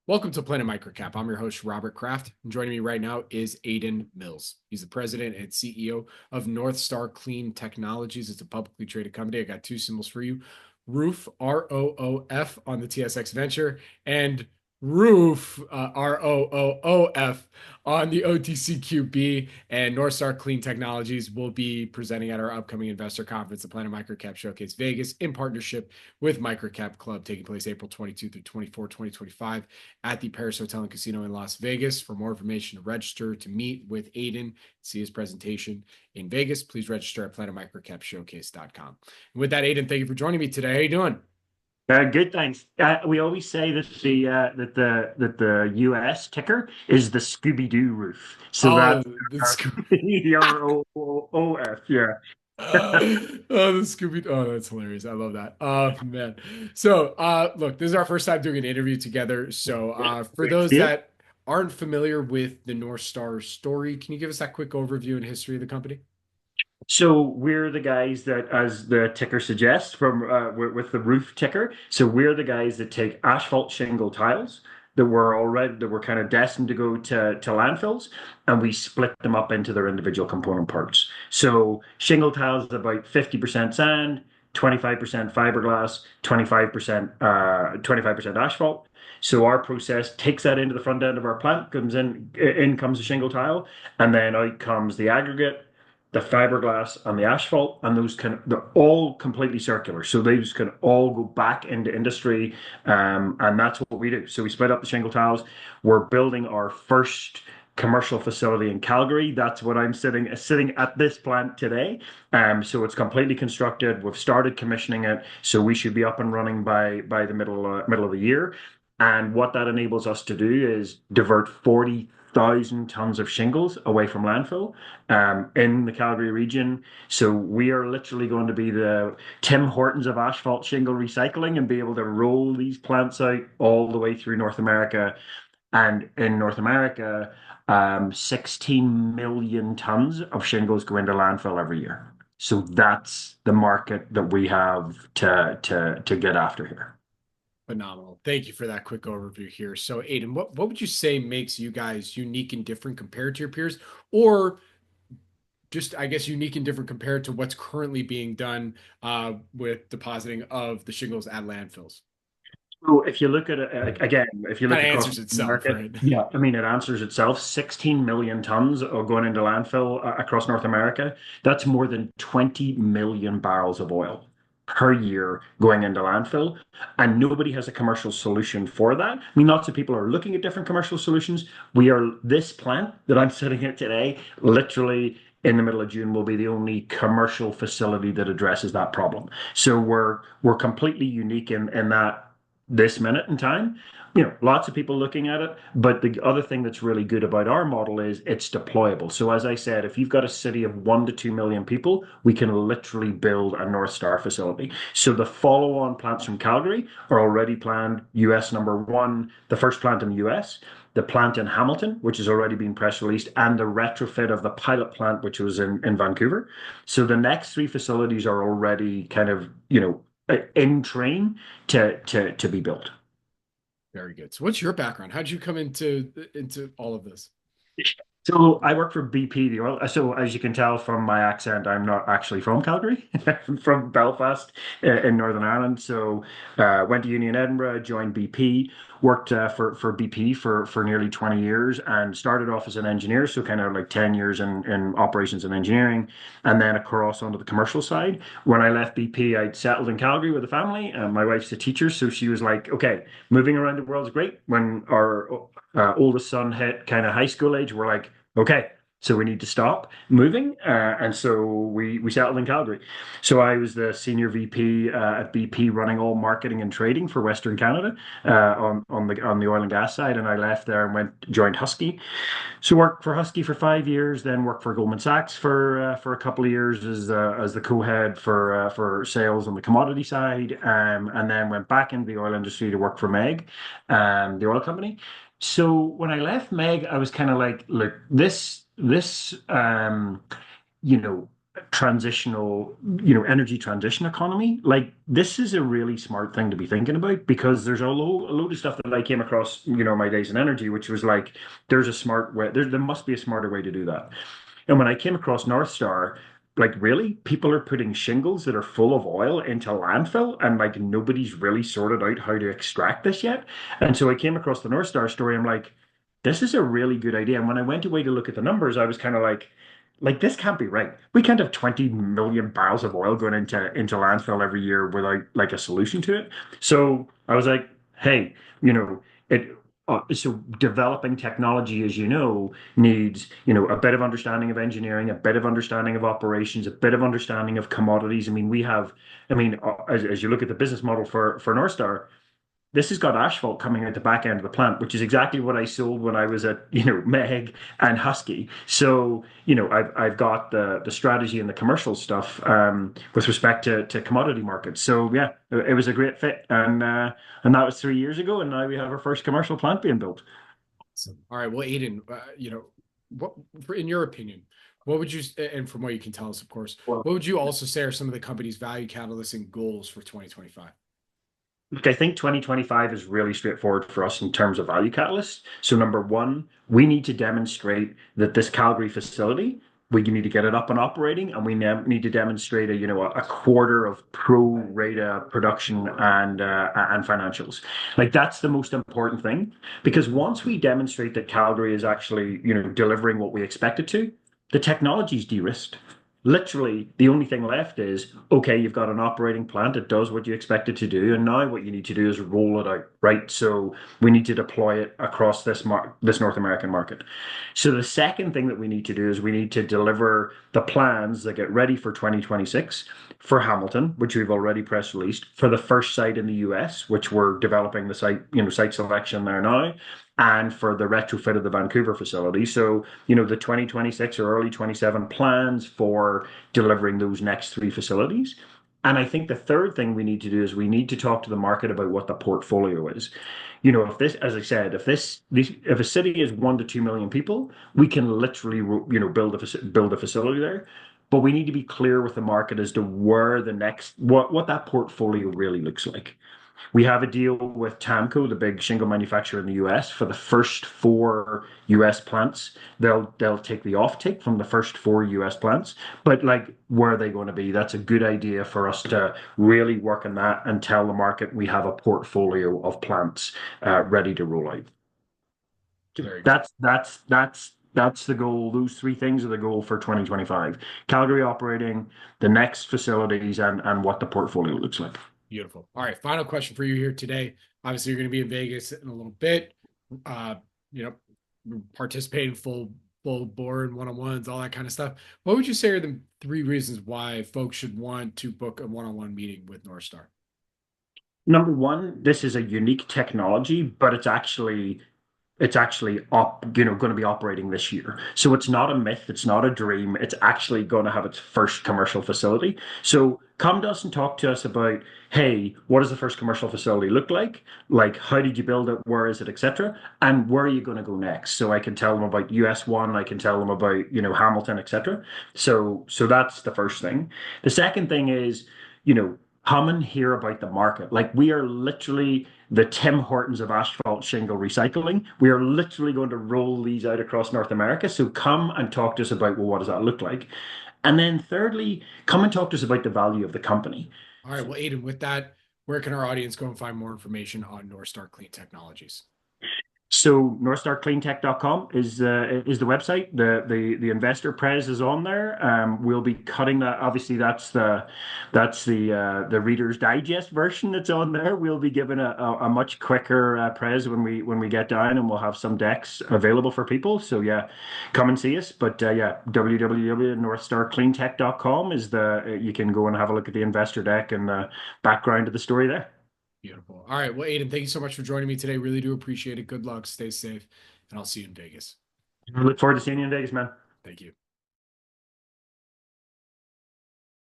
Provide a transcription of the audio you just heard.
Welcome to Planet MicroCap. I'm your host, Robert Kraft. And joining me right now is Aidan Mills. He's the president and CEO of Northstar Clean Technologies. It's a publicly traded company. I got two symbols for you: ROOF, ROOF on the TSX Venture, and ROOF, ROOOF on the OTCQB. And Northstar Clean Technologies will be presenting at our upcoming investor conference, the Planet MicroCap Showcase Vegas, in partnership with MicroCap Club, taking place April 22 through 24, 2025 at the Paris Hotel and Casino in Las Vegas. For more information, to register, to meet with Aidan, see his presentation in Vegas, please register at planetmicrocapshowcase.com. And with that, Aidan, thank you for joining me today. How you doing? Good, thanks. We always say that the US ticker is the Scooby Doo roof. So Oh, that's the our ROOF, yeah. oh, the Scooby. Oh, that's hilarious. I love that. Oh man. So, look, this is our first time doing an interview together. So, for Great to those see you. that aren't familiar with the North Star story, can you give us that quick overview and history of the company? So we're the guys that, as the ticker suggests, from with the roof ticker. So we're the guys that take asphalt shingle tiles that were kind of destined to go to landfills, and we split them up into their individual component parts. So shingle tiles is about 50% sand, 25% fiberglass, 25% asphalt. So our process takes that into the front end of our plant, in comes the shingle tile, and then out comes the aggregate, the fiberglass and the asphalt, and they're all completely circular. So those can all go back into industry, and that's what we do. So we split up the shingle tiles. We're building our first commercial facility in Calgary. That's what I'm sitting at this plant today. So it's completely constructed. We've started commissioning it, so we should be up and running by the middle of the year. And what that enables us to do is divert 40,000 tons of shingles away from landfill in the Calgary region. So we are literally going to be the Tim Hortons of asphalt shingle recycling and be able to roll these plants out all the way through North America. And in North America, 16 million tons of shingles go into landfill every year. So that's the market that we have to get after here. Phenomenal. Thank you for that quick overview here. So, Aidan, what would you say makes you guys unique and different compared to your peers, or just, I guess, unique and different compared to what's currently being done with depositing of the shingles at landfills? So if you look at it again, if you Kind look of across answers itself, America, right? yeah, I mean, it answers itself. 16 million tons are going into landfill across North America. That's more than 20 million barrels of oil per year going into landfill. And nobody has a commercial solution for that. I mean, lots of people are looking at different commercial solutions. This plant that I'm sitting at today, literally in the middle of June, will be the only commercial facility that addresses that problem. So we're completely unique in that this minute in time. Lots of people looking at it, but the other thing that's really good about our model is it's deployable. So as I said, if you've got a city of 1 to 2 million people, we can literally build a North Star facility. So the follow-on plants from Calgary are already planned. US number one, the first plant in the US, the plant in Hamilton, which has already been press released, and the retrofit of the pilot plant, which was in Vancouver. So the next three facilities are already kind of, in train to be built. Very good. So, what's your background? How did you come into all of this? So I work for BP, the oil. So as you can tell from my accent, I'm not actually from Calgary. I'm from Belfast in Northern Ireland. So went to uni in Edinburgh, joined BP, worked for BP for nearly 20 years, and started off as an engineer. So kind of like 10 years in operations and engineering, and then across onto the commercial side. When I left BP, I'd settled in Calgary with a family. And my wife's a teacher, so she was like, "Okay, moving around the world is great." When our oldest son hit kind of high school age, we're like, okay, so we need to stop moving, and so we settled in Calgary. So I was the senior VP at BP, running all marketing and trading for Western Canada on the oil and gas side, and I left there and went joined Husky. So worked for Husky for 5 years, then worked for Goldman Sachs for a couple of years as the co-head for sales on the commodity side, and then went back into the oil industry to work for Meg, the oil company. So when I left Meg, I was kind of like, look, this, you know, transitional, energy transition economy. Like this is a really smart thing to be thinking about because there's a load of stuff that I came across, my days in energy, which was like, there's a smart way, there must be a smarter way to do that. And when I came across Northstar, like really, people are putting shingles that are full of oil into landfill, and like nobody's really sorted out how to extract this yet. And so I came across the Northstar story. I'm like, this is a really good idea. And when I went away to look at the numbers, I was kind of like this can't be right. We can't have 20 million barrels of oil going into landfill every year without like a solution to it. So I was like, hey, it so developing technology, as you know, needs, a bit of understanding of engineering, a bit of understanding of operations, a bit of understanding of commodities. I mean, as you look at the business model for Northstar, this has got asphalt coming out the back end of the plant, which is exactly what I sold when I was at, Meg and Husky. So, I've got the strategy and the commercial stuff with respect to commodity markets. So yeah, it was a great fit, and that was 3 years ago, and now we have our first commercial plant being built. Awesome. All right. Well, Aidan, what, in your opinion, what would you, and from what you can tell us, of course, what would you also say are some of the company's value catalysts and goals for 2025? Look, I think 2025 is really straightforward for us in terms of value catalysts. So, number one, we need to demonstrate that this Calgary facility, we need to get it up and operating, and we need to demonstrate a quarter of pro rata production and financials. Like that's the most important thing because once we demonstrate that Calgary is actually delivering what we expect it to, the technology is de-risked. Literally, the only thing left is okay, you've got an operating plant, it does what you expect it to do, and now what you need to do is roll it out, right? So we need to deploy it across this North American market. So the second thing that we need to do is we need to deliver the plans that get ready for 2026 for Hamilton, which we've already press released, for the first site in the US, which we're developing the site, site selection there now, and for the retrofit of the Vancouver facility. So, the 2026 or early 27 plans for delivering those next three facilities. And I think the third thing we need to do is we need to talk to the market about what the portfolio is. If this, as I said, if a city is 1 to 2 million people, we can literally, build a facility there. But we need to be clear with the market as to where what that portfolio really looks like. We have a deal with TAMCO, the big shingle manufacturer in the US, for the first four US plants. They'll take the offtake from the first four US plants, but like where are they going to be? That's a good idea for us to really work on that and tell the market we have a portfolio of plants ready to roll out. Very good. That's the goal. Those three things are the goal for 2025. Calgary operating, the next facilities, and what the portfolio looks like. Beautiful. All right. Final question for you here today. Obviously, you're going to be in Vegas in a little bit. Uh, you know, participating full board one-on-ones, all that kind of stuff. What would you say are the three reasons why folks should want to book a one-on-one meeting with Northstar? Number one, this is a unique technology, but it's actually going to be operating this year. So it's not a myth, it's not a dream. It's actually going to have its first commercial facility. So come to us and talk to us about, hey, what does the first commercial facility look like? Like, how did you build it? Where is it, etc. And where are you going to go next? So I can tell them about US1, I can tell them about, Hamilton, etc. So that's the first thing. The second thing is, come and hear about the market. Like we are literally the Tim Hortons of asphalt shingle recycling. We are literally going to roll these out across North America. So come and talk to us about, well, what does that look like? And then thirdly, come and talk to us about the value of the company. All right. Well, Aidan, with that, where can our audience go and find more information on Northstar Clean Technologies? So northstarcleantech.com is the website. The investor pres is on there. We'll be cutting that. Obviously, that's the Reader's Digest version that's on there. We'll be given a much quicker pres when we get down, and we'll have some decks available for people. So yeah, come and see us. But yeah, www.northstarcleantech.com is you can go and have a look at the investor deck and the background of the story there. Beautiful. All right. Well, Aidan, thank you so much for joining me today. Really do appreciate it. Good luck. Stay safe. And I'll see you in Vegas. I look forward to seeing you in Vegas, man. Thank you.